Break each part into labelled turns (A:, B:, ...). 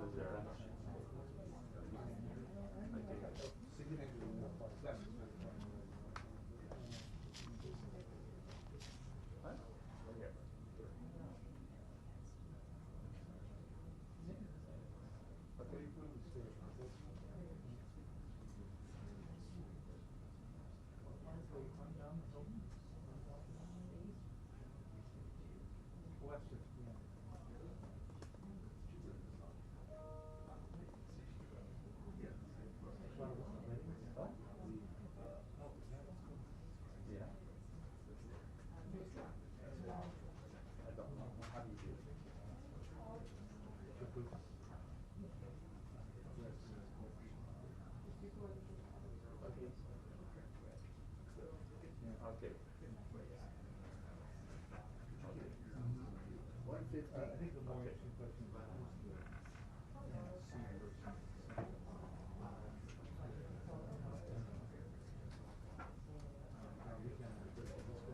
A: is there?
B: Significantly more flexible.
A: What? Okay. Okay. Yeah. I don't know. How do you do it? Okay. 150.
B: I think the more
A: Okay.
B: interesting question is the C versus we can what's going on so we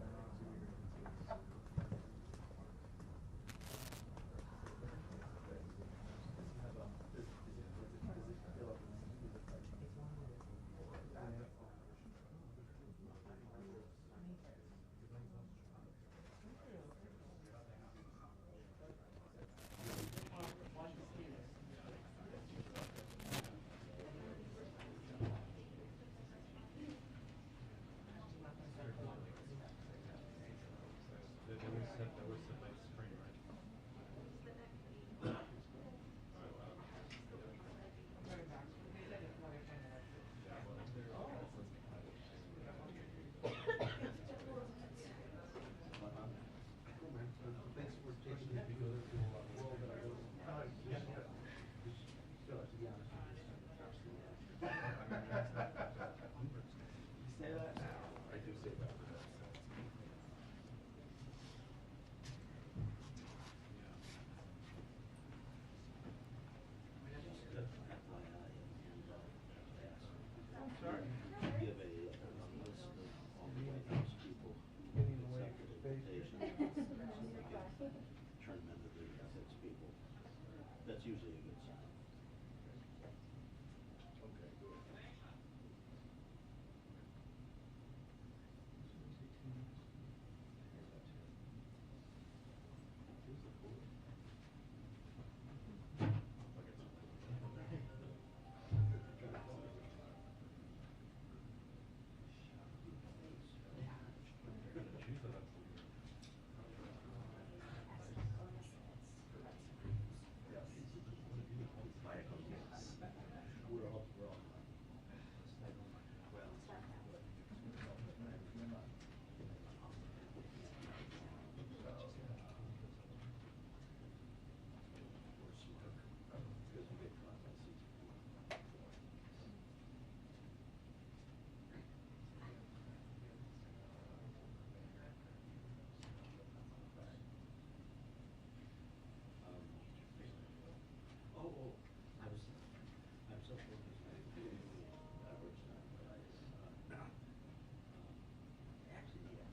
C: There was some late spring, right?
B: thanks for taking me because there's a world that I don't still have to be honest with
A: You say that now. I do say that.
B: I'm sorry.
D: Give a list of all the White House people who
B: Getting away
D: accepted
B: from
D: invitation.
B: space.
D: Turn them into the 6 people. That's usually a good sign.
A: Okay, good.
D: We're all well. Or smoke, because we get caught by seats. I'm so focused on doing the average time, but actually, yes.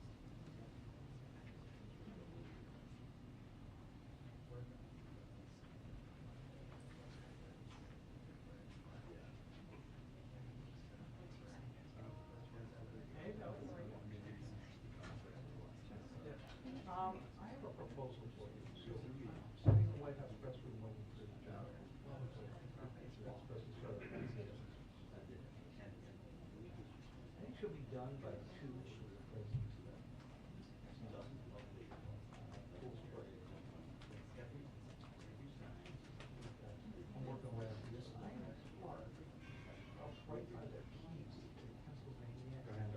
B: I have a proposal for you. So, sitting in the White House press room waiting for the job. I think she'll be done by 2 for the presidency. Full spray. I'm working away on this. I am smart. I'll right by their keys to Pennsylvania and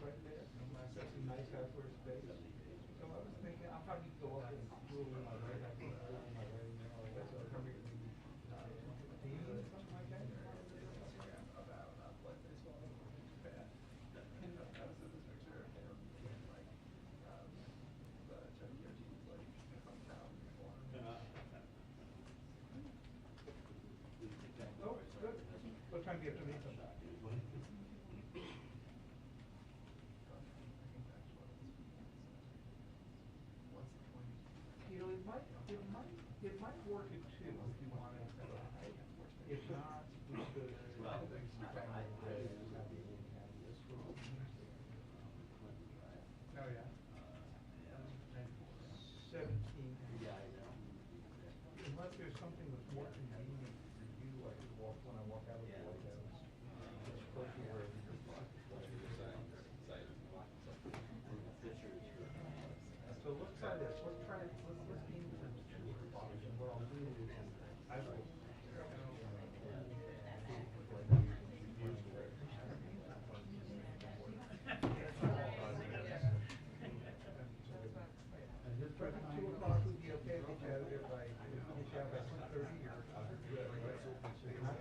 B: right there. I said some nice outdoor space. So I was thinking, I'll probably go up and do it with my right hand, my right hand, so I'll come here and do something like that. Oh, it's good. What time do you have to meet them? You know, it might be Oh, yeah?
D: And
B: 17.
D: yeah, I know.
B: Unless there's something that's more convenient for you, I could walk, when I walk out of the White House, it's close to wherever you're parked. So let's try this, let's aim for 2 o'clock, and what I'll do is, I will.
D: And his first time.
B: 2 o'clock would be okay, get you out of there by, finish out by 2:30, or,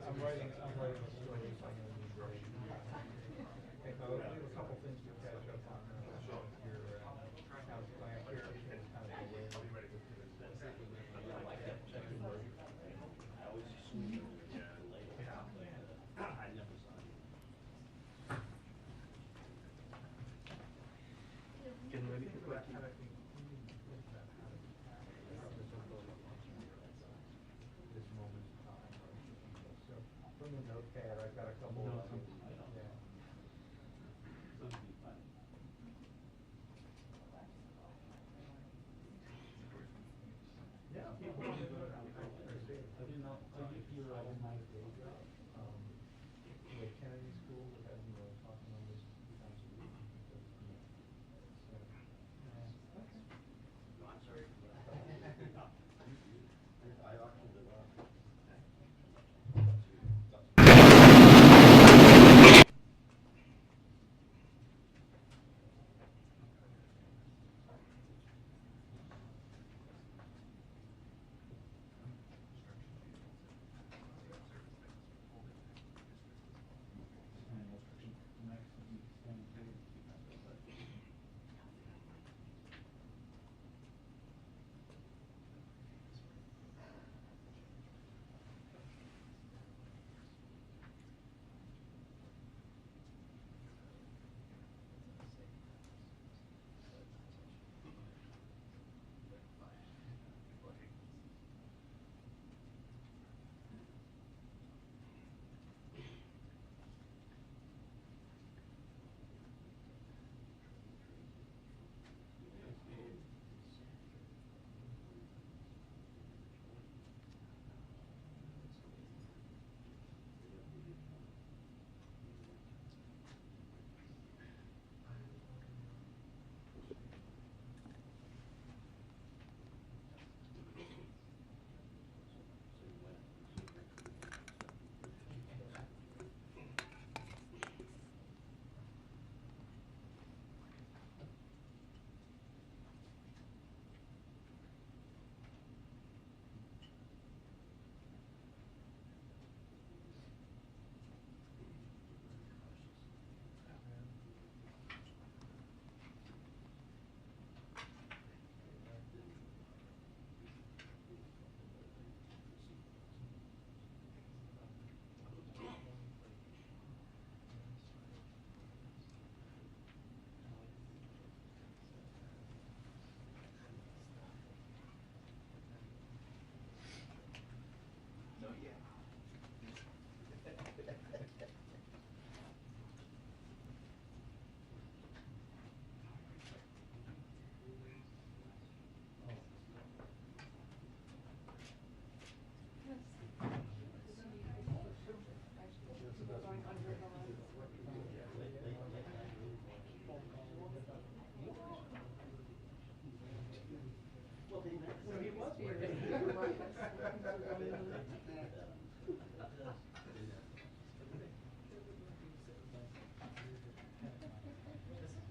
B: I'm writing a story, so I'm gonna need writing. Okay, so we have a couple things to catch up on, your, house plan, here, it's kind of the way.
D: I kept checking where, I always assumed it was delayed, but I never saw it.
B: Getting ready to put kind of think about how to this moment in time. So from the notepad, I've got a couple of them. Yeah. Yeah, people do it. I didn't know, I did hear I didn't have a day job. Like Kennedy School, we had, talking on this 2 times a week. So, okay.
D: No, I'm sorry. I auctioned it off.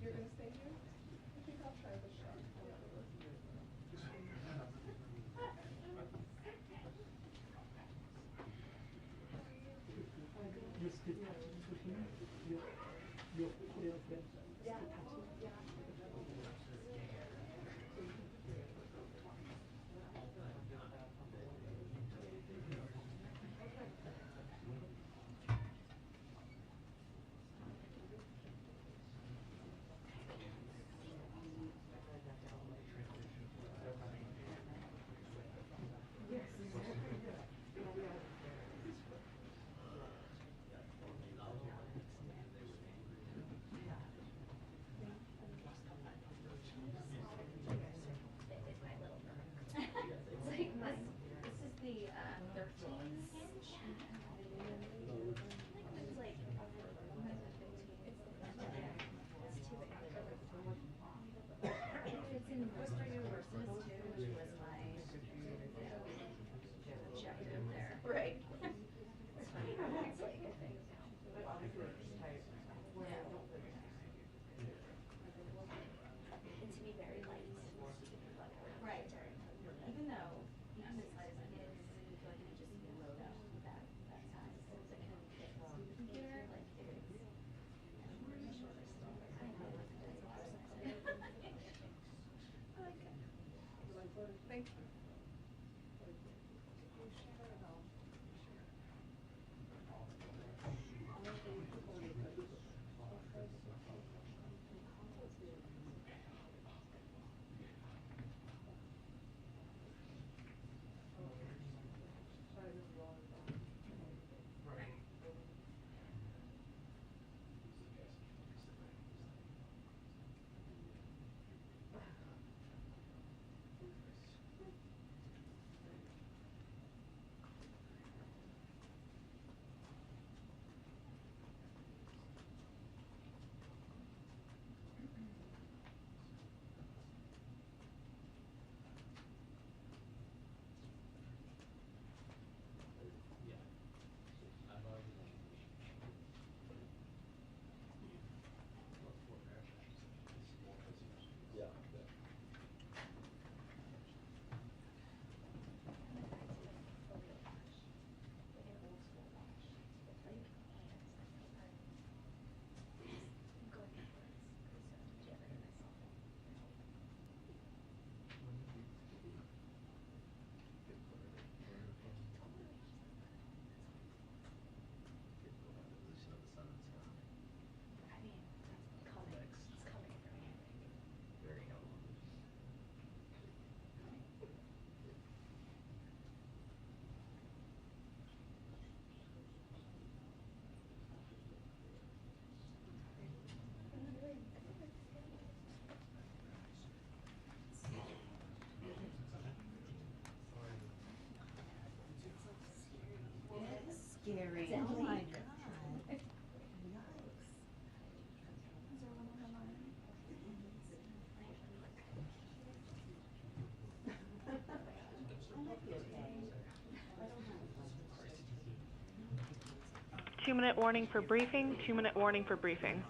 E: You're gonna stay here? I think I'll try the shot. screen.
F: Oh my God.
G: Yikes. 2-minute warning for briefing, 2-minute warning for briefing.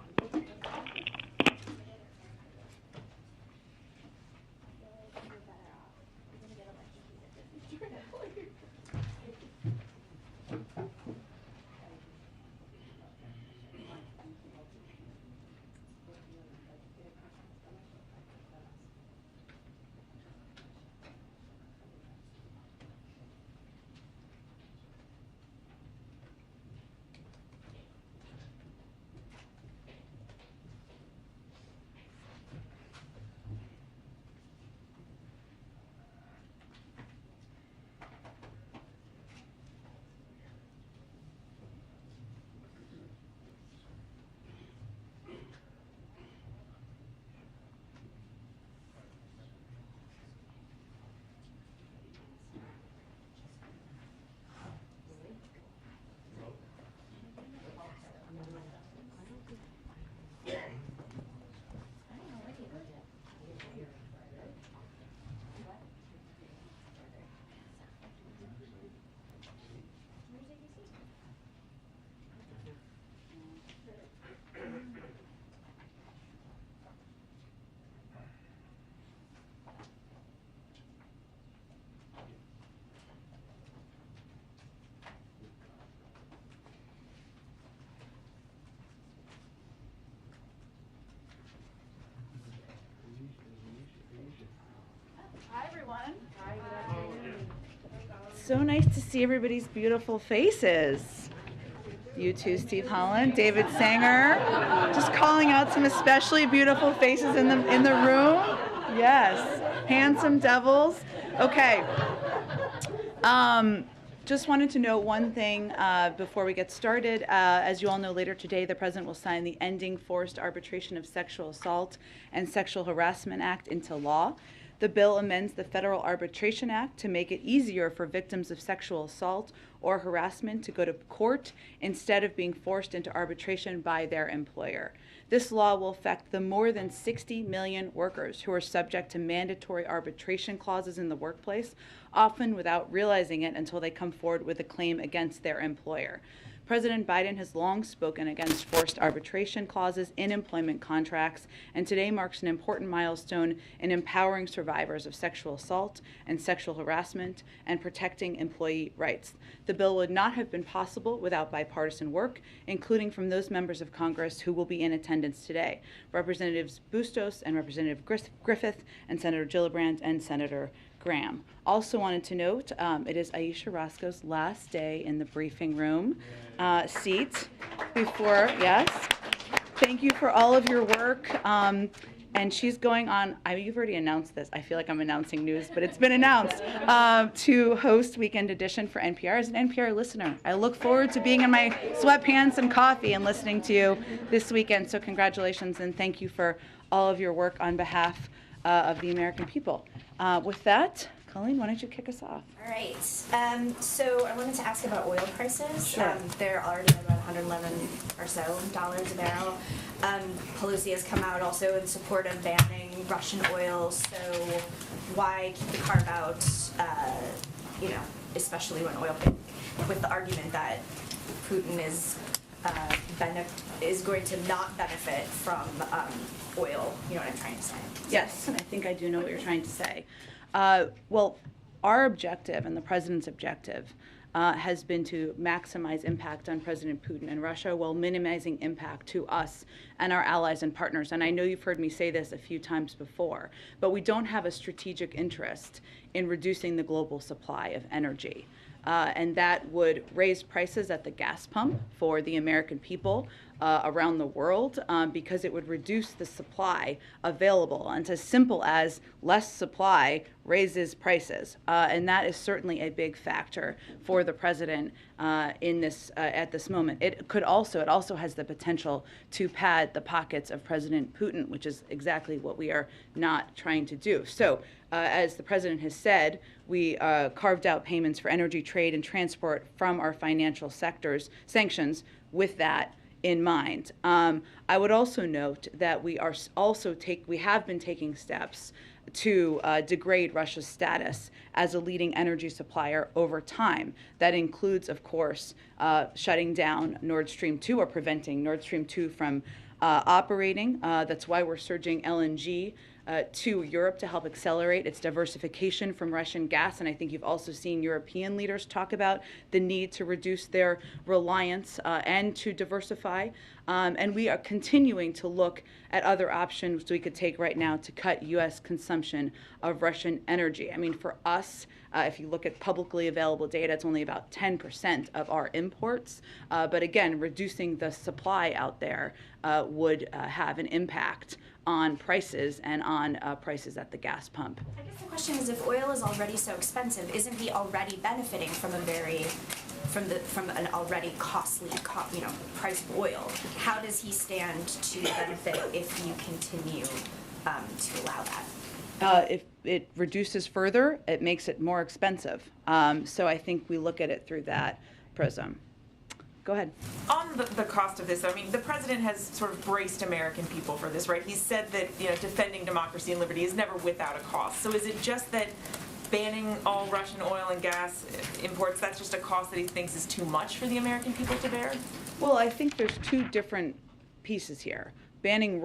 E: Hi, everyone. Hi, good afternoon.
F: So nice to see everybody's beautiful faces. You too, Steve Holland, David Sanger. Just calling out some especially beautiful faces in the room. Yes, handsome devils. Okay. Just wanted to note one thing before we get started. As you all know, later today, the President will sign the Ending Forced Arbitration of Sexual Assault and Sexual Harassment Act into law. The bill amends the Federal Arbitration Act to make it easier for victims of sexual assault or harassment to go to court instead of being forced into arbitration by their employer. This law will affect the more than 60 million workers who are subject to mandatory arbitration clauses in the workplace, often without realizing it until they come forward with a claim against their employer. President Biden has long spoken against forced arbitration clauses in employment contracts, and today marks an important milestone in empowering survivors of sexual assault and sexual harassment and protecting employee rights. The bill would not have been possible without bipartisan work, including from those members of Congress who will be in attendance today, Representatives Bustos and Representative Griffith, and Senator Gillibrand and Senator Graham. Also wanted to note, it is Aisha Roscoe's last day in the briefing room seat before, yes. Thank you for all of your work. And she's going on, you've already announced this. I feel like I'm announcing news, but it's been announced, to host Weekend Edition for NPR as an NPR listener. I look forward to being in my sweatpants and coffee and listening to you this weekend. So congratulations and thank you for all of your work on behalf of the American people. With that, Colleen, why don't you kick us off?
H: All right. So I wanted to ask about oil prices.
F: Sure.
H: They're already at about $111 or so a barrel. Pelosi has come out also in support of banning Russian oil. So why keep the carve out? Especially when oil, with the argument that Putin is going to not benefit from oil. You know what I'm trying to say?
F: Yes, I think I do know what you're trying to say. Well, our objective and the president's objective has been to maximize impact on President Putin and Russia while minimizing impact to us and our allies and partners. And I know you've heard me say this a few times before, but we don't have a strategic interest in reducing the global supply of energy. And that would raise prices at the gas pump for the American people, around the world because it would reduce the supply available. And it's as simple as less supply raises prices. And that is certainly a big factor for the president in this at this moment. It also has the potential to pad the pockets of President Putin, which is exactly what we are not trying to do. So as the president has said, we carved out payments for energy, trade, and transport from our financial sectors, sanctions, with that in mind. I would also note that we have been taking steps to degrade Russia's status as a leading energy supplier over time. That includes, of course, shutting down Nord Stream 2 or preventing Nord Stream 2 from operating. That's why we're surging LNG to Europe to help accelerate its diversification from Russian gas. And I think you've also seen European leaders talk about the need to reduce their reliance and to diversify. And we are continuing to look at other options we could take right now to cut U.S. consumption of Russian energy. I mean, for us, if you look at publicly available data, it's only about 10% of our imports. But again, reducing the supply out there would have an impact on prices and on prices at the gas pump.
H: I guess the question is, if oil is already so expensive, isn't he already benefiting from an already costly, price of oil? How does he stand to benefit if you continue to allow that?
F: If it reduces further, it makes it more expensive. So I think we look at it through that prism. Go ahead.
I: On the cost of this, I mean, the president has sort of braced American people for this, right? He's said that defending democracy and liberty is never without a cost. So is it just that banning all Russian oil and gas imports, that's just a cost that he thinks is too much for the American people to bear?
F: Well, I think there's two different pieces here. Banning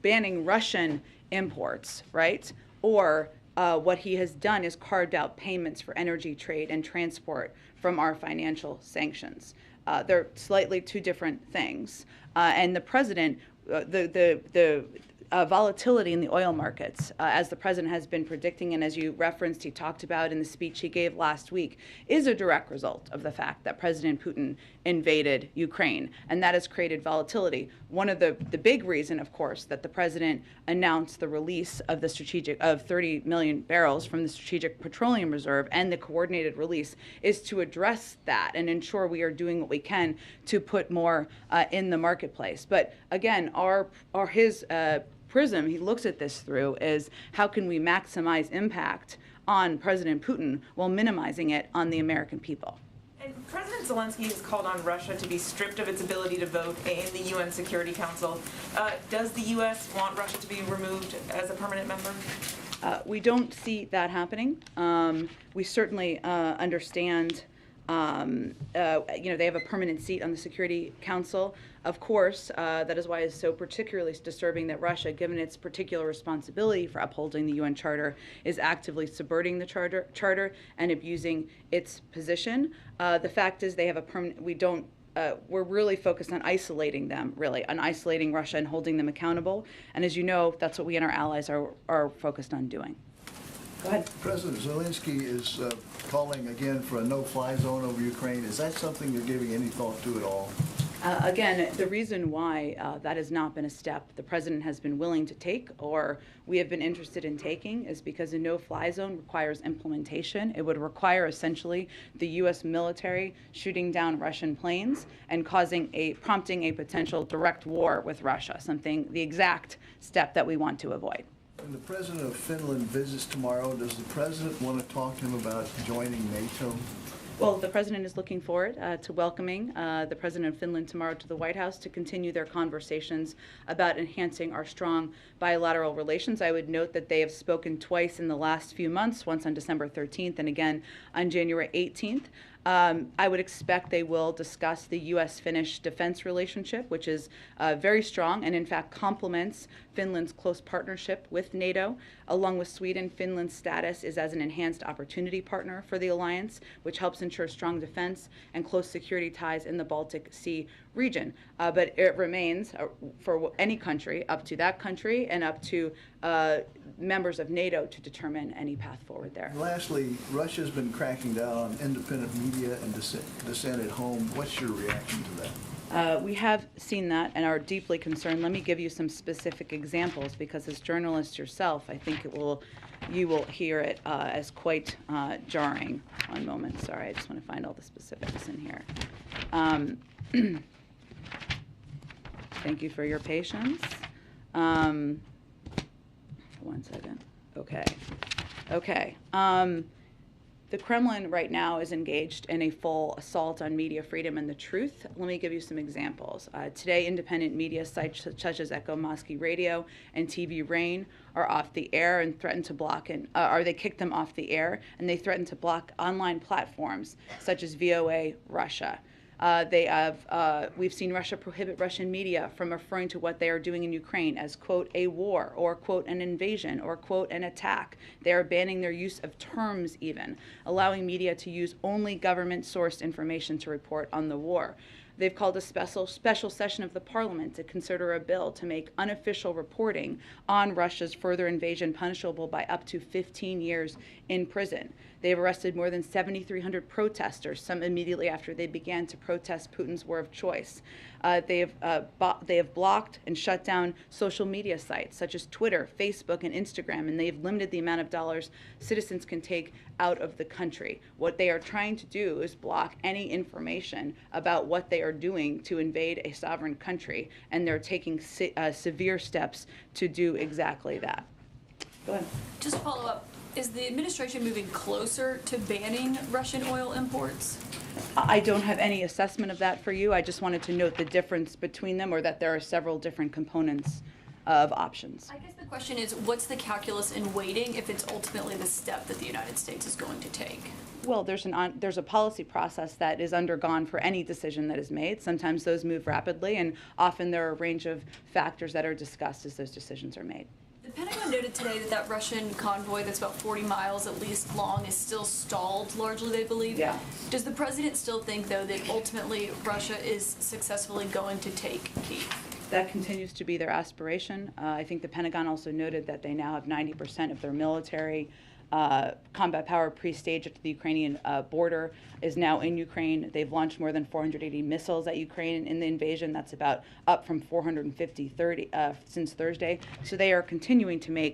F: banning Russian imports, right? Or what he has done is carved out payments for energy, trade, and transport from our financial sanctions. They're slightly two different things. And the president, the volatility in the oil markets, as the president has been predicting and as you referenced, he talked about in the speech he gave last week, is a direct result of the fact that President Putin invaded Ukraine, and that has created volatility. One of the big reason, of course, that the president announced the release of of 30 million barrels from the Strategic Petroleum Reserve and the coordinated release is to address that and ensure we are doing what we can to put more in the marketplace. But again, his prism he looks at this through is how can we maximize impact on President Putin while minimizing it on the American people.
I: And President Zelensky has called on Russia to be stripped of its ability to vote in the UN Security Council. Does the U.S. want Russia to be removed as a permanent member?
F: We don't see that happening. We certainly understand they have a permanent seat on the Security Council. Of course, that is why it's so particularly disturbing that Russia, given its particular responsibility for upholding the UN Charter, is actively subverting the charter and abusing its position. The fact is they have a permanent, we're really focused on isolating them, on isolating Russia and holding them accountable. And as you know, that's what we and our allies are focused on doing. Go ahead.
J: President Zelensky is calling again for a no-fly zone over Ukraine. Is that something you're giving any thought to at all?
F: Again, the reason why that has not been a step the president has been willing to take or we have been interested in taking is because a no-fly zone requires implementation. It would require essentially the U.S. military shooting down Russian planes and prompting a potential direct war with Russia, the exact step that we want to avoid.
J: When the president of Finland visits tomorrow, does the president want to talk to him about joining NATO?
F: Well, the president is looking forward to welcoming the president of Finland tomorrow to the White House to continue their conversations about enhancing our strong bilateral relations. I would note that they have spoken twice in the last few months, once on December 13th and again on January 18th. I would expect they will discuss the U.S.-Finnish defense relationship, which is very strong and in fact complements Finland's close partnership with NATO. Along with Sweden, Finland's status is as an enhanced opportunity partner for the alliance, which helps ensure strong defense and close security ties in the Baltic Sea region. But it remains for any country, up to that country and up to members of NATO to determine any path forward there.
J: And lastly, Russia's been cracking down on independent media and dissent at home. What's your reaction to that?
F: We have seen that and are deeply concerned. Let me give you some specific examples, because as journalists yourself, I think you will hear it as quite jarring. One moment, sorry, I just want to find all the specifics in here. Thank you for your patience. One second. Okay. The Kremlin right now is engaged in a full assault on media freedom and the truth. Let me give you some examples. Today, independent media sites such as Echo Moscow Radio and TV Rain are off the air and threaten to block, they kicked them off the air, and they threaten to block online platforms such as VOA Russia. We've seen Russia prohibit Russian media from referring to what they are doing in Ukraine as, quote, a war, or, quote, an invasion, or, quote, an attack. They are banning their use of terms even, allowing media to use only government-sourced information to report on the war. They've called a special session of the parliament to consider a bill to make unofficial reporting on Russia's further invasion punishable by up to 15 years in prison. They have arrested more than 7,300 protesters, some immediately after they began to protest Putin's war of choice. They have blocked and shut down social media sites such as Twitter, Facebook, and Instagram, and they have limited the amount of dollars citizens can take out of the country. What they are trying to do is block any information about what they are doing to invade a sovereign country, and they're taking severe steps to do exactly that. Go ahead.
K: Just to follow up, is the administration moving closer to banning Russian oil imports?
F: I don't have any assessment of that for you. I just wanted to note the difference between them, or that there are several different components of options.
K: I guess the question is, what's the calculus in waiting if it's ultimately the step that the United States is going to take?
F: Well, there's a policy process that is undergone for any decision that is made. Sometimes those move rapidly, and often there are a range of factors that are discussed as those decisions are made.
K: The Pentagon noted today that Russian convoy that's about 40 miles at least long is still stalled, largely, they believe.
F: Yeah.
K: Does the president still think, though, that ultimately Russia is successfully going to take Kyiv?
F: That continues to be their aspiration. I think the Pentagon also noted that they now have 90% of their military combat power pre-staged at the Ukrainian border is now in Ukraine. They've launched more than 480 missiles at Ukraine in the invasion. That's about up from 450 since Thursday. So they are continuing to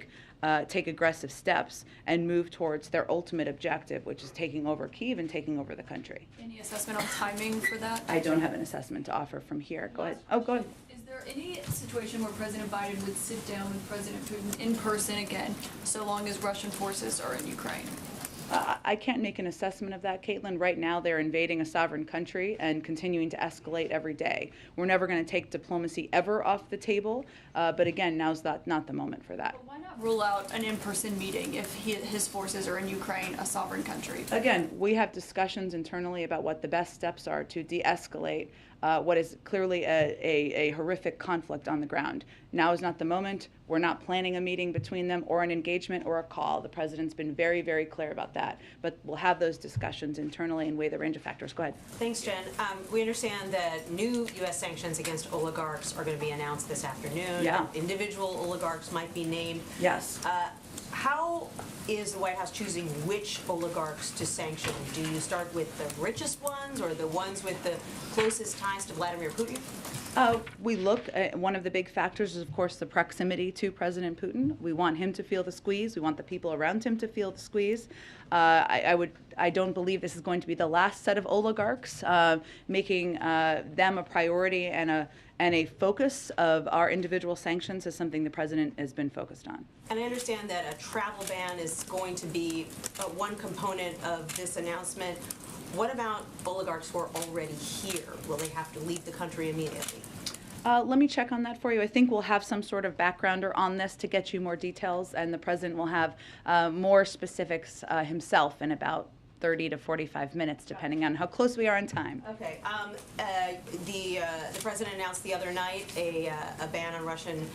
F: take aggressive steps and move towards their ultimate objective, which is taking over Kyiv and taking over the country.
K: Any assessment on timing for that?
F: I don't have an assessment to offer from here. Go ahead. Oh, go ahead.
K: Is there any situation where President Biden would sit down with President Putin in person again, so long as Russian forces are in Ukraine?
F: I can't make an assessment of that, Caitlin. Right now, they're invading a sovereign country and continuing to escalate every day. We're never going to take diplomacy ever off the table, but again, now's not the moment for that.
K: But why not rule out an in-person meeting if his forces are in Ukraine, a sovereign country?
F: Again, we have discussions internally about what the best steps are to de-escalate what is clearly a horrific conflict on the ground. Now is not the moment. We're not planning a meeting between them or an engagement or a call. The president's been very, very clear about that. But we'll have those discussions internally and weigh the range of factors. Go ahead.
L: Thanks, Jen. We understand that new U.S. sanctions against oligarchs are going to be announced this afternoon.
F: Yeah.
L: Individual oligarchs might be named.
F: Yes.
L: How is the White House choosing which oligarchs to sanction? Do you start with the richest ones or the ones with the closest ties to Vladimir Putin?
F: We look at one of the big factors is, of course, the proximity to President Putin. We want him to feel the squeeze. We want the people around him to feel the squeeze. I don't believe this is going to be the last set of oligarchs. Making them a priority and a focus of our individual sanctions is something the president has been focused on.
L: And I understand that a travel ban is going to be one component of this announcement. What about oligarchs who are already here? Will they have to leave the country immediately?
F: Let me check on that for you. I think we'll have some sort of backgrounder on this to get you more details, and the president will have more specifics himself in about 30 to 45 minutes, depending on how close we are in time.
L: Okay. The president announced the other night a ban on Russian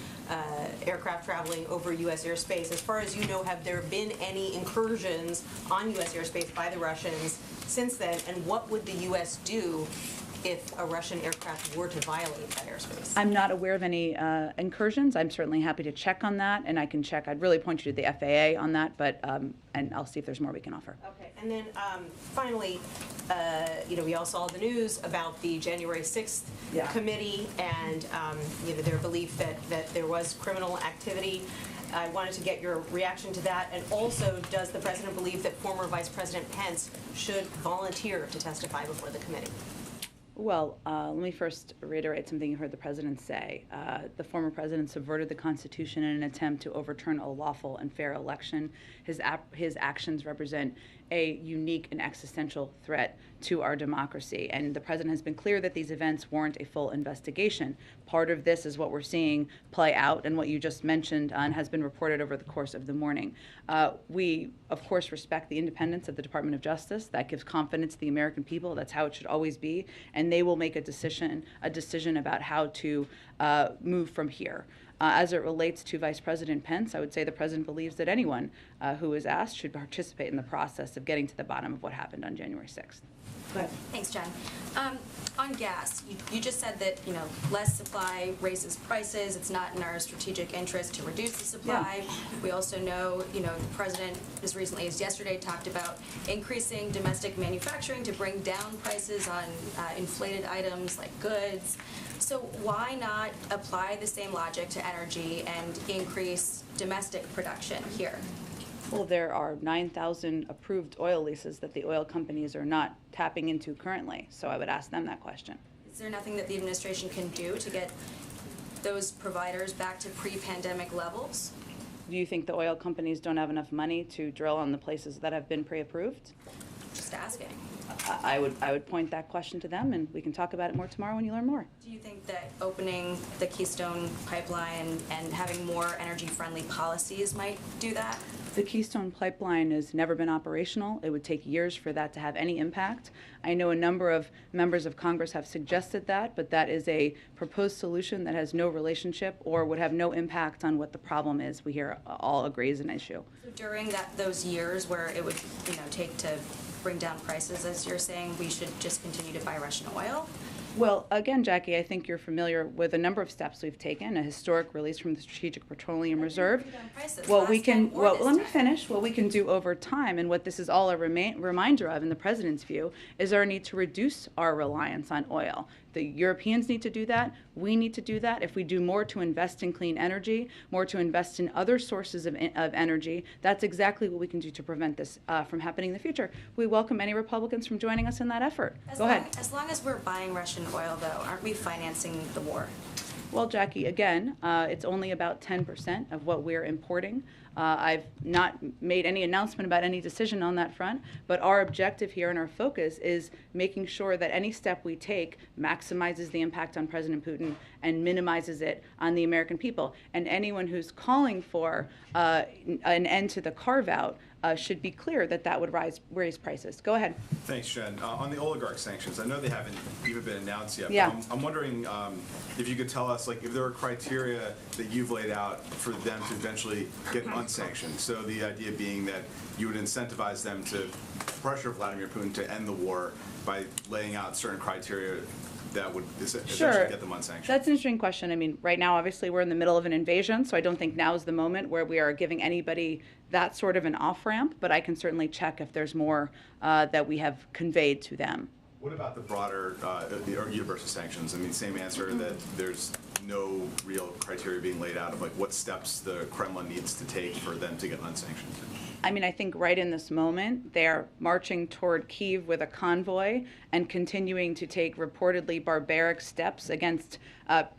L: aircraft traveling over U.S. airspace. As far as you know, have there been any incursions on U.S. airspace by the Russians since then? And what would the U.S. do if a Russian aircraft were to violate that airspace?
F: I'm not aware of any incursions. I'm certainly happy to check on that, and I can check. I'd really point you to the FAA on that, but and I'll see if there's more we can offer.
L: Okay, and then finally, we all saw the news about the January 6th committee and their belief that there was criminal activity. I wanted to get your reaction to that, and also, does the president believe that former Vice President Pence should volunteer to testify before the committee?
F: Well, let me first reiterate something you heard the president say. The former president subverted the Constitution in an attempt to overturn a lawful and fair election. His actions represent a unique and existential threat to our democracy. And the president has been clear that these events warrant a full investigation. Part of this is what we're seeing play out and what you just mentioned and has been reported over the course of the morning. We, of course, respect the independence of the Department of Justice. That gives confidence to the American people. That's how it should always be. And they will make a decision about how to move from here. As it relates to Vice President Pence, I would say the president believes that anyone who is asked should participate in the process of getting to the bottom of what happened on January 6th. Go ahead.
H: Thanks, Jen. On gas, you just said that, less supply raises prices. It's not in our strategic interest to reduce the supply.
F: Yeah.
H: We also know, the president as recently as yesterday talked about increasing domestic manufacturing to bring down prices on inflated items like goods. So why not apply the same logic to energy and increase domestic production here?
F: Well, there are 9,000 approved oil leases that the oil companies are not tapping into currently, so I would ask them that question.
H: Is there nothing that the administration can do to get those providers back to pre-pandemic levels?
F: Do you think the oil companies don't have enough money to drill on the places that have been pre-approved?
H: Just asking.
F: I would point that question to them, and we can talk about it more tomorrow when you learn more.
H: Do you think that opening the Keystone pipeline and having more energy-friendly policies might do that?
F: The Keystone Pipeline has never been operational. It would take years for that to have any impact. I know a number of members of Congress have suggested that, but that is a proposed solution that has no relationship or would have no impact on what the problem is. We here all agree is an issue.
H: So during those years where it would take to bring down prices, as you're saying, we should just continue to buy Russian oil?
F: Well, again, Jackie, I think you're familiar with a number of steps we've taken, a historic release from the Strategic Petroleum Reserve. What we can, let me finish. What we can do over time, and what this is all a reminder of in the president's view, is our need to reduce our reliance on oil. The Europeans need to do that. We need to do that. If we do more to invest in clean energy, more to invest in other sources of energy, that's exactly what we can do to prevent this from happening in the future. We welcome any Republicans from joining us in that effort. Go ahead.
H: As long as we're buying Russian oil, though, aren't we financing the war?
F: Well, Jackie, again, it's only about 10% of what we're importing. I've not made any announcement about any decision on that front, but our objective here and our focus is making sure that any step we take maximizes the impact on President Putin and minimizes it on the American people. And anyone who's calling for an end to the carve-out should be clear that that would raise prices. Go ahead.
M: Thanks, Jen. On the oligarch sanctions, I know they haven't even been announced yet.
F: Yeah.
M: But I'm wondering if you could tell us, if there are criteria that you've laid out for them to eventually get unsanctioned. So the idea being that you would incentivize them to pressure Vladimir Putin to end the war by laying out certain criteria that would essentially get them unsanctioned.
F: That's an interesting question. I mean, right now, obviously, we're in the middle of an invasion, so I don't think now is the moment where we are giving anybody that sort of an off-ramp, but I can certainly check if there's more that we have conveyed to them.
M: What about the broader or universal sanctions? I mean, same answer, that there's no real criteria being laid out of what steps the Kremlin needs to take for them to get unsanctioned.
F: I mean, I think right in this moment, they're marching toward Kyiv with a convoy and continuing to take reportedly barbaric steps against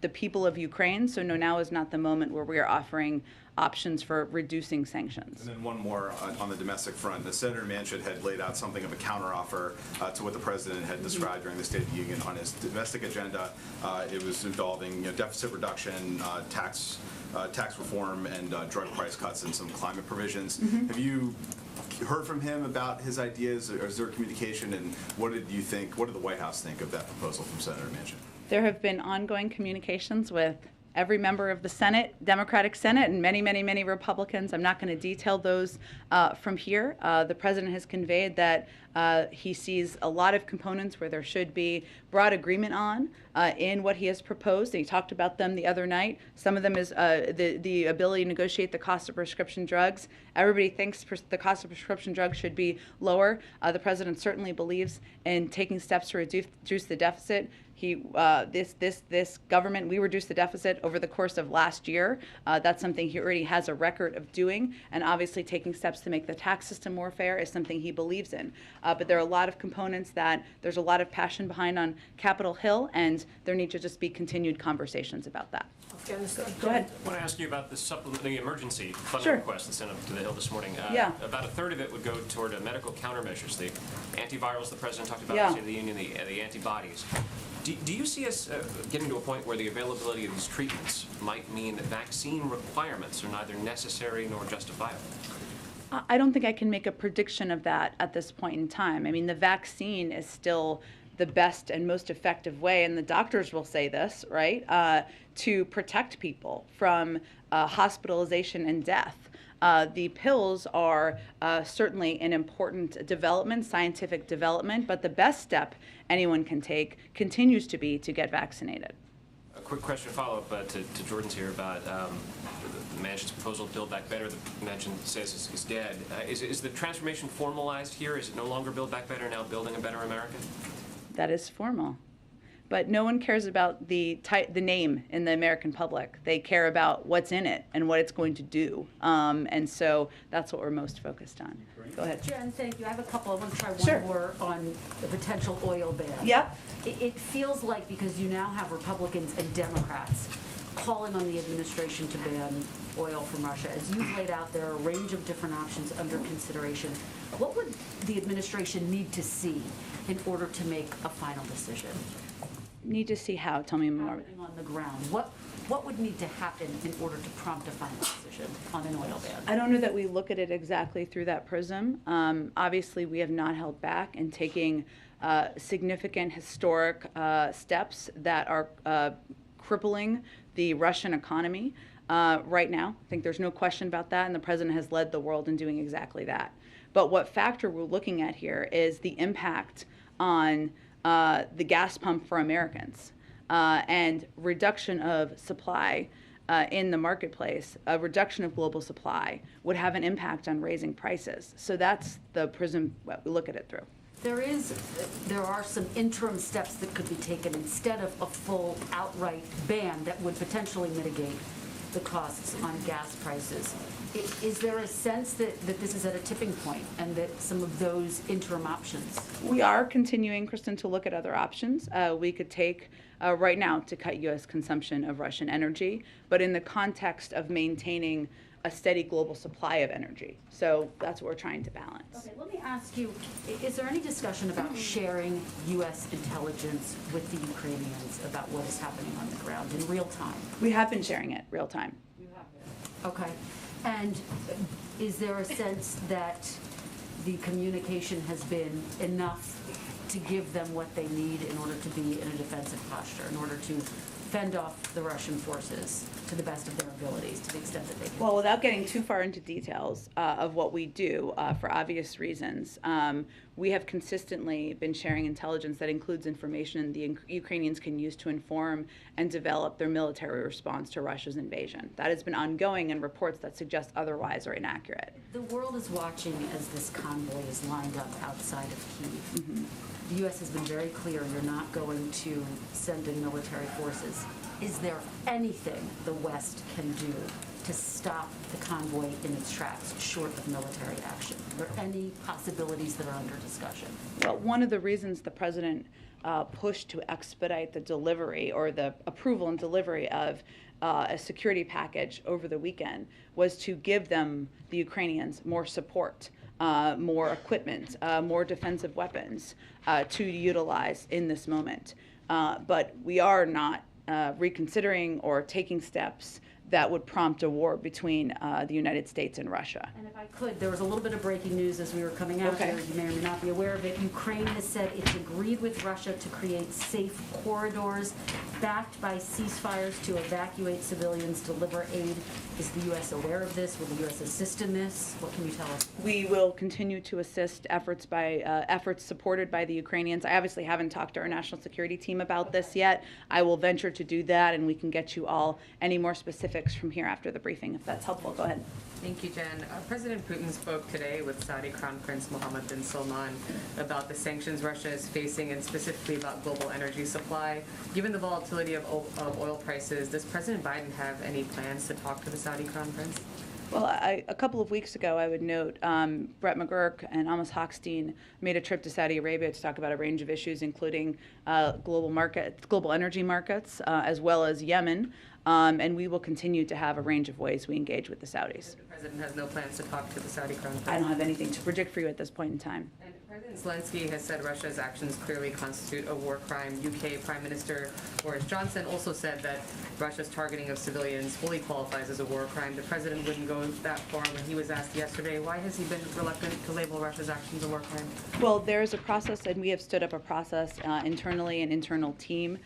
F: the people of Ukraine. So no, now is not the moment where we are offering options for reducing sanctions.
M: And then one more on the domestic front. The Senator Manchin had laid out something of a counteroffer to what the president had described during the State of the Union on his domestic agenda. It was involving deficit reduction, tax reform, and drug price cuts and some climate provisions. Have you heard from him about his ideas, or is there communication, and what did you think, what did the White House think of that proposal from Senator Manchin?
F: There have been ongoing communications with every member of the Senate, Democratic Senate, and many, many, many Republicans. I'm not going to detail those from here. The president has conveyed that he sees a lot of components where there should be broad agreement on in what he has proposed. And he talked about them the other night. Some of them is the ability to negotiate the cost of prescription drugs. Everybody thinks the cost of prescription drugs should be lower. The president certainly believes in taking steps to reduce the deficit. This government, we reduced the deficit over the course of last year. That's something he already has a record of doing, and obviously taking steps to make the tax system more fair is something he believes in. But there are a lot of components that there's a lot of passion behind on Capitol Hill, and there need to just be continued conversations about that. Go ahead.
N: I want to ask you about the emergency funding
F: Sure.
N: request that's sent up to the Hill this morning.
F: Yeah.
N: About a third of it would go toward medical countermeasures, the antivirals the president talked about,
F: Yeah.
N: the State of the Union, the antibodies. Do you see us getting to a point where the availability of these treatments might mean that vaccine requirements are neither necessary nor justifiable?
F: I don't think I can make a prediction of that at this point in time. I mean, the vaccine is still the best and most effective way, and the doctors will say this, right, to protect people from hospitalization and death. The pills are certainly an important development, scientific development, but the best step anyone can take continues to be to get vaccinated.
N: A quick question follow-up to Jordan's here about the management's proposal to Build Back Better. The management says is dead. Is the transformation formalized here? Is it no longer Build Back Better, now Building a Better America?
F: That is formal. But no one cares about the name in the American public. They care about what's in it and what it's going to do. And so that's what we're most focused on. Go ahead.
O: Jen, thank you. I have a couple. I want to try
F: Sure.
O: one more on the potential oil ban.
F: Yep.
O: It feels like because you now have Republicans and Democrats calling on the administration to ban oil from Russia, as you've laid out, there are a range of different options under consideration. What would the administration need to see in order to make a final decision?
F: Need to see how. Tell me more.
O: Happening on the ground. What would need to happen in order to prompt a final decision on an oil ban?
F: I don't know that we look at it exactly through that prism. Obviously, we have not held back in taking significant historic steps that are crippling the Russian economy right now. I think there's no question about that, and the president has led the world in doing exactly that. But what factor we're looking at here is the impact on the gas pump for Americans and reduction of supply in the marketplace. A reduction of global supply would have an impact on raising prices. So that's the prism we look at it through.
O: There are some interim steps that could be taken instead of a full outright ban that would potentially mitigate the costs on gas prices. Is there a sense that this is at a tipping point and that some of those interim options?
F: We are continuing, Kristen, to look at other options. We could take right now to cut U.S. consumption of Russian energy, but in the context of maintaining a steady global supply of energy. So that's what we're trying to balance.
O: Okay, let me ask you, is there any discussion about sharing U.S. intelligence with the Ukrainians about what is happening on the ground in real time?
F: We have been sharing it real time.
O: You have been. Okay. And is there a sense that the communication has been enough to give them what they need in order to be in a defensive posture, in order to fend off the Russian forces to the best of their abilities, to the extent that they can?
F: Well, without getting too far into details of what we do, for obvious reasons, we have consistently been sharing intelligence that includes information the Ukrainians can use to inform and develop their military response to Russia's invasion. That has been ongoing, and reports that suggest otherwise are inaccurate.
O: The world is watching as this convoy is lined up outside of Kyiv.
F: Mm-hmm.
O: The U.S. has been very clear you're not going to send in military forces. Is there anything the West can do to stop the convoy in its tracks, short of military action? Are there any possibilities that are under discussion?
F: Well, one of the reasons the president pushed to expedite the delivery or the approval and delivery of a security package over the weekend was to give them, the Ukrainians, more support, more equipment, more defensive weapons to utilize in this moment. But we are not reconsidering or taking steps that would prompt a war between the United States and Russia.
O: And if I could, there was a little bit of breaking news as we were coming out
F: Okay.
O: here. You may or may not be aware of it. Ukraine has said it's agreed with Russia to create safe corridors backed by ceasefires to evacuate civilians, deliver aid. Is the U.S. aware of this? Will the U.S. assist in this? What can you tell us?
F: We will continue to assist efforts supported by the Ukrainians. I obviously haven't talked to our national security team about this yet. I will venture to do that, and we can get you all any more specifics from here after the briefing, if that's helpful. Go ahead.
P: Thank you, Jen. President Putin spoke today with Saudi Crown Prince Mohammed bin Salman about the sanctions Russia is facing and specifically about global energy supply. Given the volatility of oil prices, does President Biden have any plans to talk to the Saudi Crown Prince?
F: Well, a couple of weeks ago, I would note, Brett McGurk and Amos Hochstein made a trip to Saudi Arabia to talk about a range of issues, including global energy markets, as well as Yemen. And we will continue to have a range of ways we engage with the Saudis.
P: The President has no plans to talk to the Saudi Crown Prince?
F: I don't have anything to predict for you at this point in time.
P: And President Zelensky has said Russia's actions clearly constitute a war crime. UK Prime Minister Boris Johnson also said that Russia's targeting of civilians fully qualifies as a war crime. The President wouldn't go that far when he was asked yesterday. Why has he been reluctant to label Russia's actions a war crime?
F: Well, there's a process, and we have stood up a process internally, an internal team,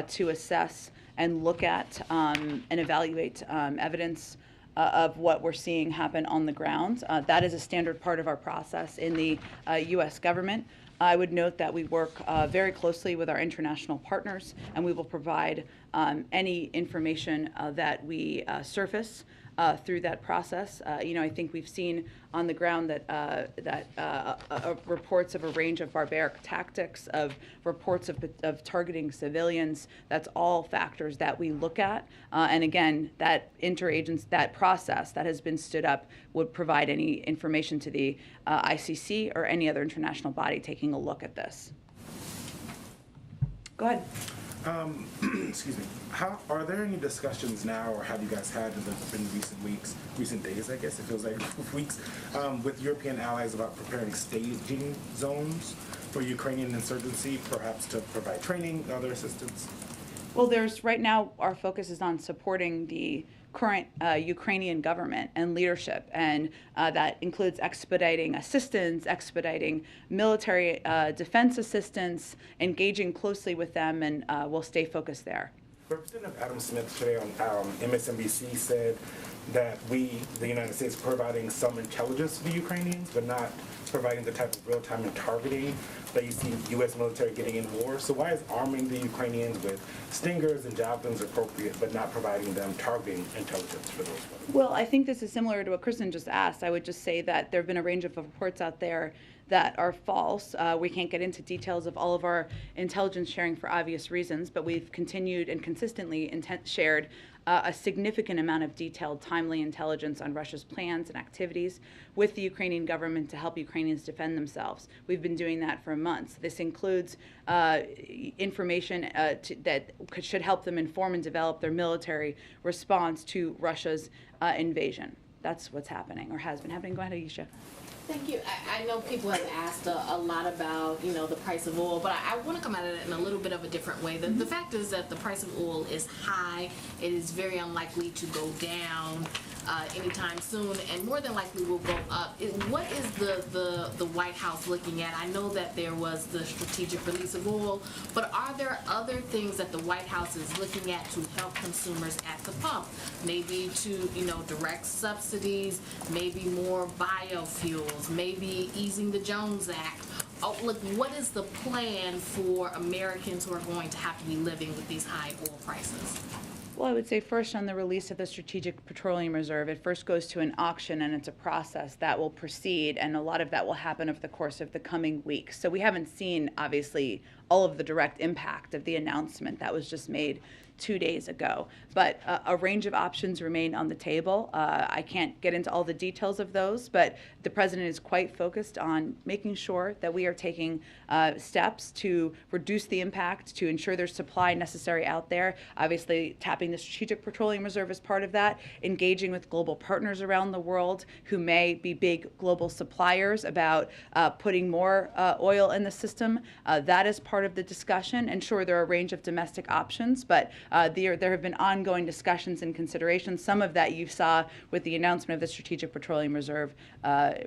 F: to assess and look at and evaluate evidence of what we're seeing happen on the ground. That is a standard part of our process in the U.S. government. I would note that we work very closely with our international partners, and we will provide any information that we surface through that process. I think we've seen on the ground that reports of a range of barbaric tactics, of reports of targeting civilians. That's all factors that we look at. And again, that process that has been stood up would provide any information to the ICC or any other international body taking a look at this. Go ahead.
Q: Excuse me. Are there any discussions now, or have you guys had in recent days, I guess it feels like weeks, with European allies about preparing staging zones for Ukrainian insurgency, perhaps to provide training, other assistance?
F: Well, right now our focus is on supporting the current Ukrainian government and leadership, and that includes expediting assistance, expediting military defense assistance, engaging closely with them, and we'll stay focused there.
Q: Representative Adam Smith today on MSNBC said that the United States, is providing some intelligence to the Ukrainians, but not providing the type of real-time and targeting that you see U.S. military getting in war. So why is arming the Ukrainians with Stingers and Javelins appropriate, but not providing them targeting intelligence for those weapons?
F: Well, I think this is similar to what Kristen just asked. I would just say that there have been a range of reports out there that are false. We can't get into details of all of our intelligence sharing for obvious reasons, but we've continued and consistently shared a significant amount of detailed, timely intelligence on Russia's plans and activities with the Ukrainian government to help Ukrainians defend themselves. We've been doing that for months. This includes information that should help them inform and develop their military response to Russia's invasion. That's what's happening, or has been happening. Go ahead, Aisha.
R: Thank you. I know people have asked a lot about, the price of oil, but I want to come at it in a little bit of a different way. The fact is that the price of oil is high. It is very unlikely to go down anytime soon, and more than likely will go up. What is the White House looking at? I know that there was the strategic release of oil, but are there other things that the White House is looking at to help consumers at the pump? Maybe to, direct subsidies, maybe more biofuels, maybe easing the Jones Act. Oh, look, what is the plan for Americans who are going to have to be living with these high oil prices?
F: Well, I would say first on the release of the Strategic Petroleum Reserve, it first goes to an auction, and it's a process that will proceed, and a lot of that will happen over the course of the coming weeks. So we haven't seen, obviously, all of the direct impact of the announcement that was just made 2 days ago. But a range of options remain on the table. I can't get into all the details of those, but the President is quite focused on making sure that we are taking steps to reduce the impact, to ensure there's supply necessary out there. Obviously, tapping the Strategic Petroleum Reserve is part of that, engaging with global partners around the world who may be big global suppliers about putting more oil in the system. That is part of the discussion. And sure, there are a range of domestic options, but There have been ongoing discussions and considerations. Some of that you saw with the announcement of the Strategic Petroleum Reserve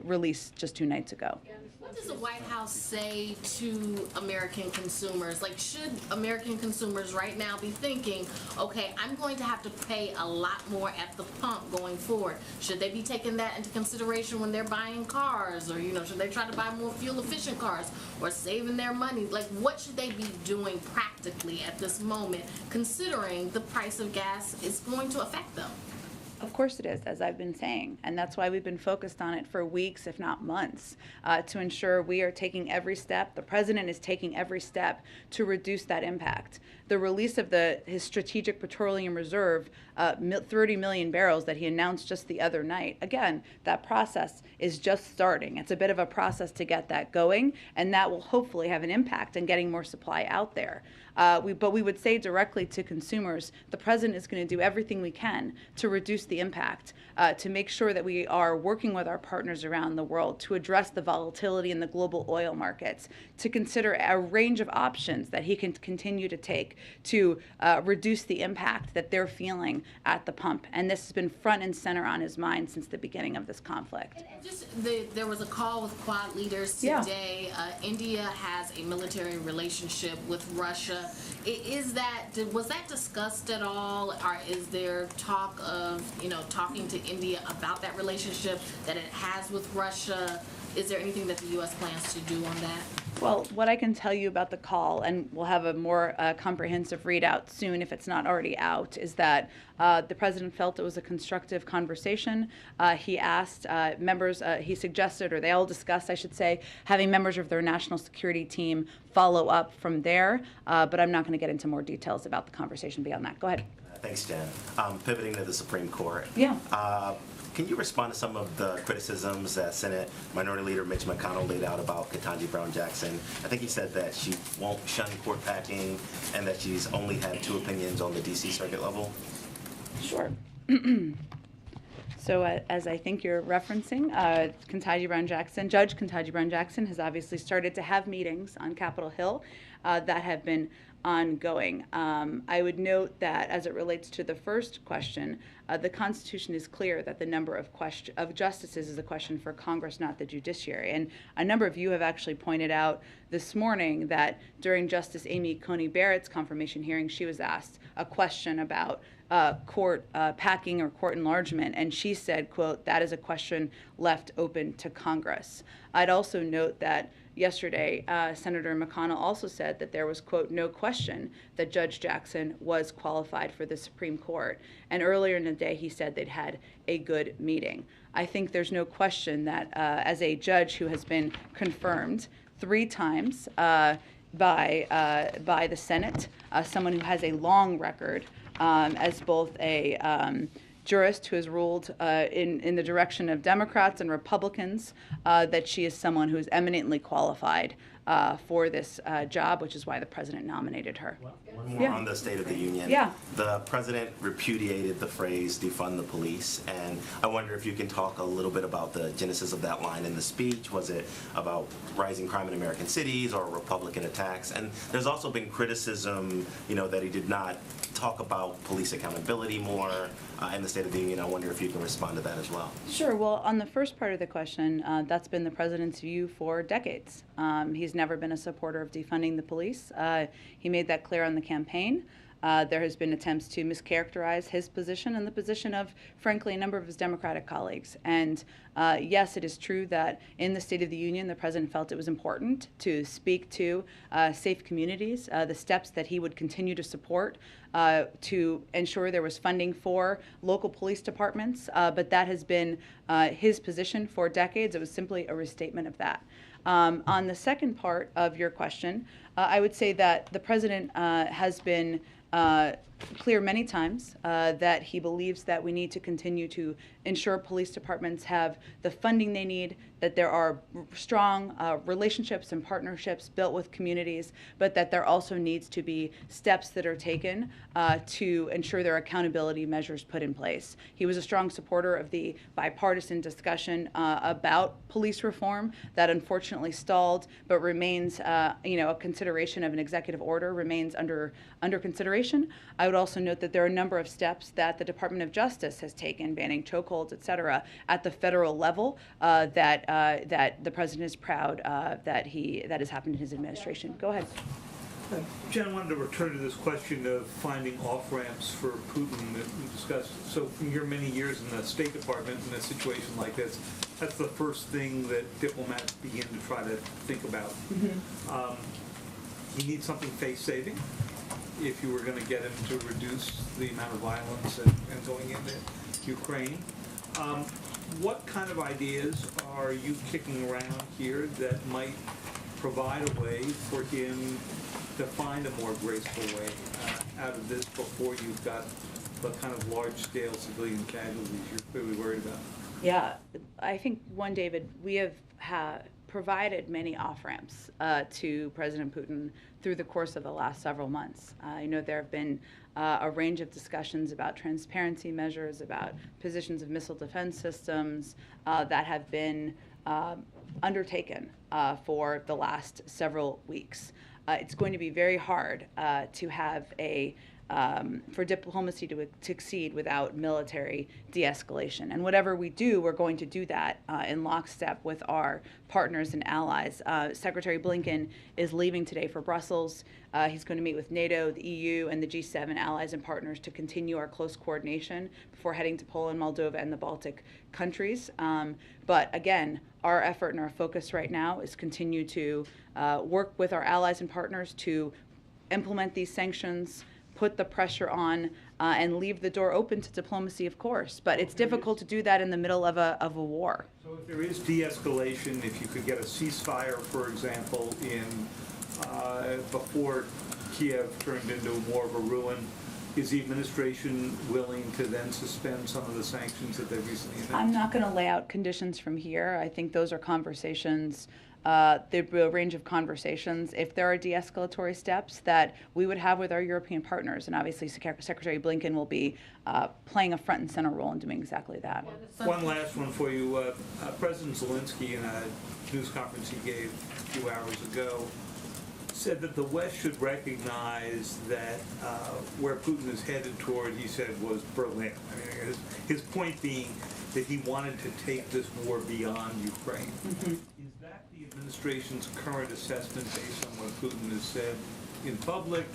F: released just 2 nights ago.
R: What does the White House say to American consumers? Like, should American consumers right now be thinking, okay, I'm going to have to pay a lot more at the pump going forward? Should they be taking that into consideration when they're buying cars? Or, should they try to buy more fuel-efficient cars or saving their money? Like, what should they be doing practically at this moment, considering the price of gas is going to affect them?
F: Of course it is, as I've been saying, and that's why we've been focused on it for weeks, if not months, to ensure we are taking every step, the president is taking every step to reduce that impact. The release of his Strategic Petroleum Reserve, 30 million barrels that he announced just the other night, again, that process is just starting. It's a bit of a process to get that going, and that will hopefully have an impact in getting more supply out there. But we would say directly to consumers, the president is going to do everything we can to reduce the impact, to make sure that we are working with our partners around the world to address the volatility in the global oil markets, to consider a range of options that he can continue to take to reduce the impact that they're feeling at the pump. And this has been front and center on his mind since the beginning of this conflict.
R: There was a call with Quad leaders today. Yeah. India has a military relationship with Russia. Was that discussed at all, or is there talk of talking to India about that relationship that it has with Russia? Is there anything that the U.S. plans to do on that?
F: Well, what I can tell you about the call, and we'll have a more comprehensive readout soon if it's not already out, is that the president felt it was a constructive conversation. He asked members, he suggested, or they all discussed, I should say, having members of their national security team follow up from there. But I'm not going to get into more details about the conversation beyond that. Go ahead.
S: Thanks, Jen. Pivoting to the Supreme Court.
F: Yeah.
S: Can you respond to some of the criticisms that Senate Minority Leader Mitch McConnell laid out about Ketanji Brown Jackson? I think he said that she won't shun court packing and that she's only had 2 opinions on the D.C. Circuit level.
F: Sure. So as I think you're referencing, Ketanji Brown Jackson, Judge Ketanji Brown Jackson has obviously started to have meetings on Capitol Hill that have been ongoing. I would note that as it relates to the first question, the Constitution is clear that the number of justices is a question for Congress, not the judiciary. And a number of you have actually pointed out this morning that during Justice Amy Coney Barrett's confirmation hearing, she was asked a question about court packing or court enlargement, and she said, quote, "That is a question left open to Congress." I'd also note that yesterday, Senator McConnell also said that there was, quote, "no question that Judge Jackson was qualified for the Supreme Court." And earlier in the day, he said they'd had a good meeting. I think there's no question that as a judge who has been confirmed 3 times by the Senate, someone who has a long record as both a jurist who has ruled in the direction of Democrats and Republicans, that she is someone who is eminently qualified for this job, which is why the president nominated her.
S: One more on the State of the Union.
F: Yeah.
S: The president repudiated the phrase defund the police, and I wonder if you can talk a little bit about the genesis of that line in the speech. Was it about rising crime in American cities or Republican attacks? And there's also been criticism, that he did not talk about police accountability more in the State of the Union. I wonder if you can respond to that as well.
F: Sure. Well, on the first part of the question, that's been the president's view for decades. He's never been a supporter of defunding the police. He made that clear on the campaign. There has been attempts to mischaracterize his position and the position of, frankly, a number of his Democratic colleagues. And yes, it is true that in the State of the Union, the president felt it was important to speak to safe communities, the steps that he would continue to support to ensure there was funding for local police departments. But that has been his position for decades. It was simply a restatement of that. On the second part of your question, I would say that the president has been clear many times that he believes that we need to continue to ensure police departments have the funding they need, that there are strong relationships and partnerships built with communities, but that there also needs to be steps that are taken to ensure there are accountability measures put in place. He was a strong supporter of the bipartisan discussion about police reform that unfortunately stalled, but remains, a consideration of an executive order remains under consideration. I would would also note that there are a number of steps that the Department of Justice has taken, banning chokeholds, et cetera, at the federal level that the president is proud that has happened in his administration. Go ahead.
B: Jen, I wanted to return to this question of finding off-ramps for Putin that we discussed. So from your many years in the State Department in a situation like this, that's the first thing that diplomats begin to try to think about. You need something face-saving if you were going to get him to reduce the amount of violence and going into Ukraine. What kind of ideas are you kicking around here that might provide a way for him to find a more graceful way out of this before you've got the kind of large-scale civilian casualties you're clearly worried about?
F: Yeah, I think, David, we have provided many off-ramps to President Putin through the course of the last several months. I know there have been a range of discussions about transparency measures, about positions of missile defense systems that have been undertaken for the last several weeks. It's going to be very hard to have for diplomacy to succeed without military de-escalation. And whatever we do, we're going to do that in lockstep with our partners and allies. Secretary Blinken is leaving today for Brussels. He's going to meet with NATO, the EU, and the G7 allies and partners to continue our close coordination before heading to Poland, Moldova, and the Baltic countries. But again, our effort and our focus right now is continue to work with our allies and partners to implement these sanctions, put the pressure on, and leave the door open to diplomacy, of course. But it's difficult to do that in the middle of a war.
B: So if there is de-escalation, if you could get a ceasefire, for example, before Kiev turned into more of a ruin, is the administration willing to then suspend some of the sanctions that they recently announced?
F: I'm not going to lay out conditions from here. I think those are conversations, the range of conversations, if there are de-escalatory steps, that we would have with our European partners. And obviously, Secretary Blinken will be playing a front and center role in doing exactly that.
B: One last one for you. President Zelensky, in a news conference he gave a few hours ago, said that the West should recognize that where Putin is headed toward, he said, was Berlin. I mean, his point being that he wanted to take this war beyond Ukraine. Is that the administration's current assessment based on what Putin has said in public,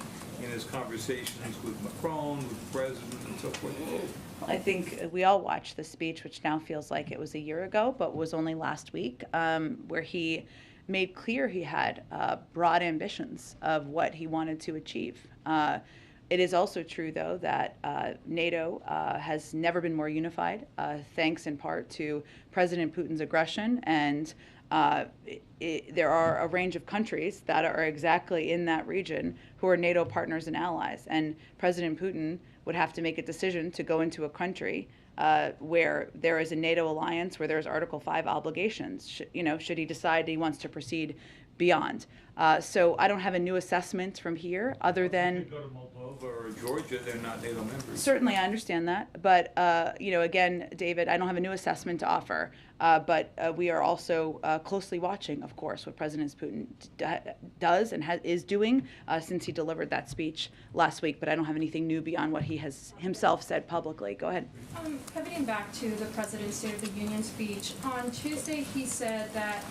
B: in his conversations with Macron, with the president, and so forth?
F: I think we all watched the speech, which now feels like it was a year ago, but was only last week, where he made clear he had broad ambitions of what he wanted to achieve. It is also true, though, that NATO has never been more unified, thanks in part to President Putin's aggression. And there are a range of countries that are exactly in that region who are NATO partners and allies. And President Putin would have to make a decision to go into a country where there is a NATO alliance, where there's Article 5 obligations, should he decide he wants to proceed beyond. So I don't have a new assessment from here other than...
B: If you go to Moldova or Georgia, they're not NATO members.
F: Certainly, I understand that. But, again, David, I don't have a new assessment to offer. But we are also closely watching, of course, what President Putin does and is doing since he delivered that speech last week. But I don't have anything new beyond what he has himself said publicly. Go ahead.
T: Pivoting back to the President's State of the Union speech, on Tuesday he said that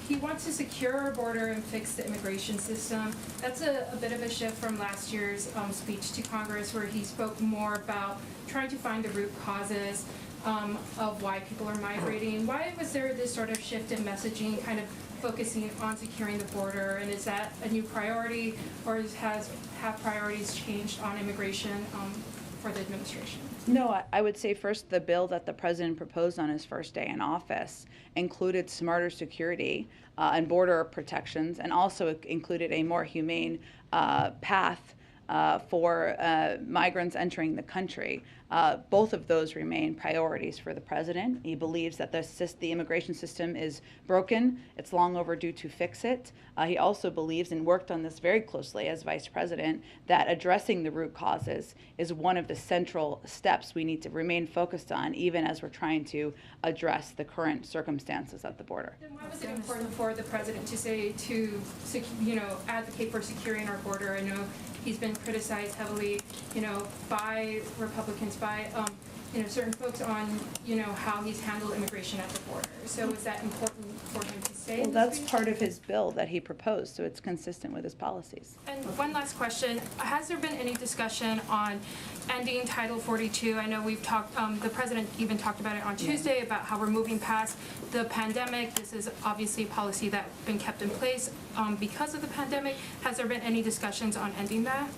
T: he wants to secure our border and fix the immigration system. That's a bit of a shift from last year's speech to Congress, where he spoke more about trying to find the root causes of why people are migrating. Why was there this sort of shift in messaging, kind of focusing on securing the border? And is that a new priority, or have priorities changed on immigration for the administration?
F: No, I would say first the bill that the president proposed on his first day in office included smarter security and border protections, and also included a more humane path for migrants entering the country. Both of those remain priorities for the president. He believes that the immigration system is broken. It's long overdue to fix it. He also believes, and worked on this very closely as vice president, that addressing the root causes is one of the central steps we need to remain focused on, even as we're trying to address the current circumstances at the border.
T: Then why was it important for the president to say advocate for securing our border? I know He's been criticized heavily, by Republicans, by, certain folks on, how he's handled immigration at the border. So is that important for him to say?
F: Well, that's part of his bill that he proposed, so it's consistent with his policies.
T: And one last question, has there been any discussion on ending Title 42? I know we've talked, the president even talked about it on Tuesday, about how we're moving past the pandemic. This is obviously a policy that's been kept in place because of the pandemic. Has there been any discussions on ending that?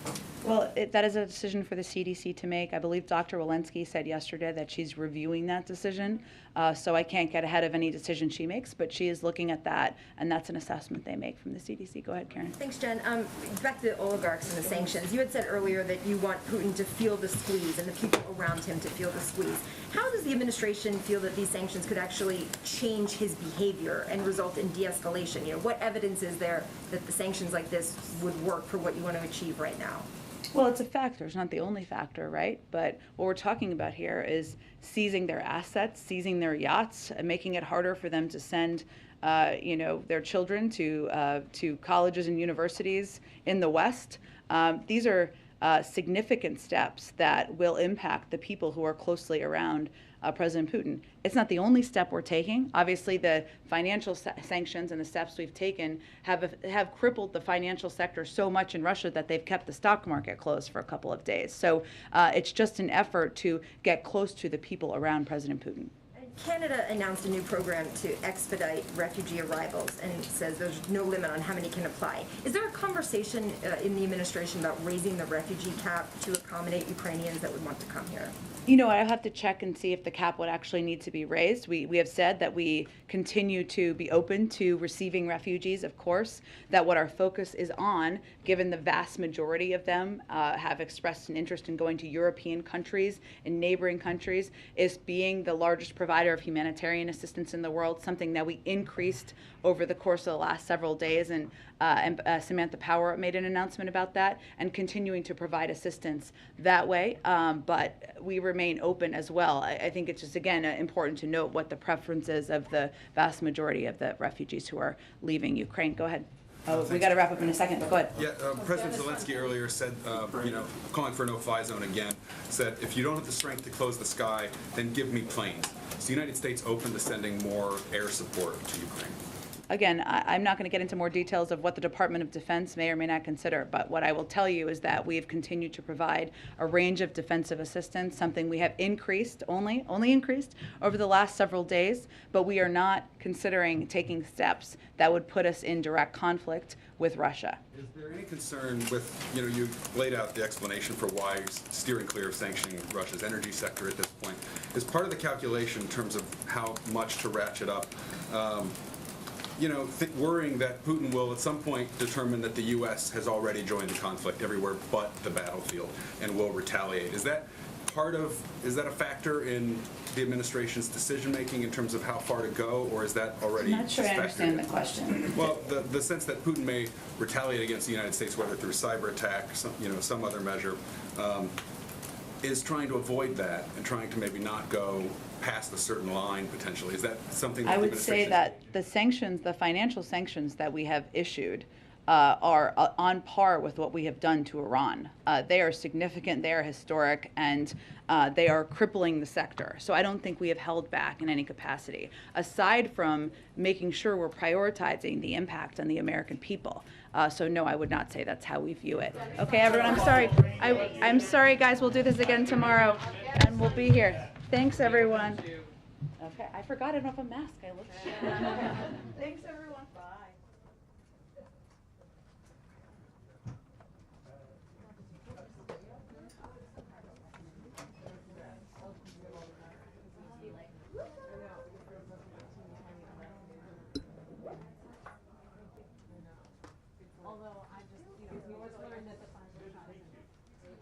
F: Well, that is a decision for the CDC to make. I believe Dr. Walensky said yesterday that she's reviewing that decision, so I can't get ahead of any decision she makes, but she is looking at that, and that's an assessment they make from the CDC. Go ahead, Karen.
U: Thanks, Jen. Back to the oligarchs and the sanctions. You had said earlier that you want Putin to feel the squeeze and the people around him to feel the squeeze. How does the administration feel that these sanctions could actually change his behavior and result in de-escalation? What evidence is there that the sanctions like this would work for what you want to achieve right now?
F: Well, it's a factor. It's not the only factor, right? But what we're talking about here is seizing their assets, seizing their yachts, and making it harder for them to send, their children to colleges and universities in the West. These are significant steps that will impact the people who are closely around President Putin. It's not the only step we're taking. Obviously, the financial sanctions and the steps we've taken have crippled the financial sector so much in Russia that they've kept the stock market closed for a couple of days. So it's just an effort to get close to the people around President Putin.
U: Canada announced a new program to expedite refugee arrivals and says there's no limit on how many can apply. Is there a conversation in the administration about raising the refugee cap to accommodate Ukrainians that would want to come here?
F: I have to check and see if the cap would actually need to be raised. We have said that we continue to be open to receiving refugees, of course, that what our focus is on, given the vast majority of them have expressed an interest in going to European countries and neighboring countries, is being the largest provider of humanitarian assistance in the world, something that we increased over the course of the last several days, and Samantha Power made an announcement about that, and continuing to provide assistance that way. But we remain open as well. I think it's just, again, important to note what the preferences of the vast majority of the refugees who are leaving Ukraine. Go ahead. Oh, we got to wrap up in a second, but go ahead.
M: Yeah, President Zelensky earlier said, calling for a no-fly zone again, said, if you don't have the strength to close the sky, then give me planes. Is the United States open to sending more air support to Ukraine?
F: Again, I'm not going to get into more details of what the Department of Defense may or may not consider, but what I will tell you is that we have continued to provide a range of defensive assistance, something we have increased, only increased over the last several days, but we are not considering taking steps that would put us in direct conflict with Russia.
M: Is there any concern with, you've laid out the explanation for why you're steering clear of sanctioning Russia's energy sector at this point. Is part of the calculation in terms of how much to ratchet up, worrying that Putin will at some point determine that the U.S. has already joined the conflict everywhere but the battlefield and will retaliate. Is that a factor in the administration's decision-making in terms of how far to go, or is that already
F: I'm not sure I understand the question.
M: Well, the sense that Putin may retaliate against the United States, whether through cyber attack, some other measure, is trying to avoid that and trying to maybe not go past a certain line potentially. Is that something that
F: I
M: the
F: would say
M: administration...
F: that the sanctions, the financial sanctions that we have issued are on par with what we have done to Iran. They are significant, they are historic, and they are crippling the sector. So I don't think we have held back in any capacity, aside from making sure we're prioritizing the impact on the American people. So no, I would not say that's how we view it. Okay, everyone, I'm sorry. I'm sorry, guys. We'll do this again tomorrow, and we'll be here. Thanks, everyone. Okay, I forgot I don't have a mask. I looked. Thanks, everyone. Bye.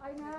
E: I know.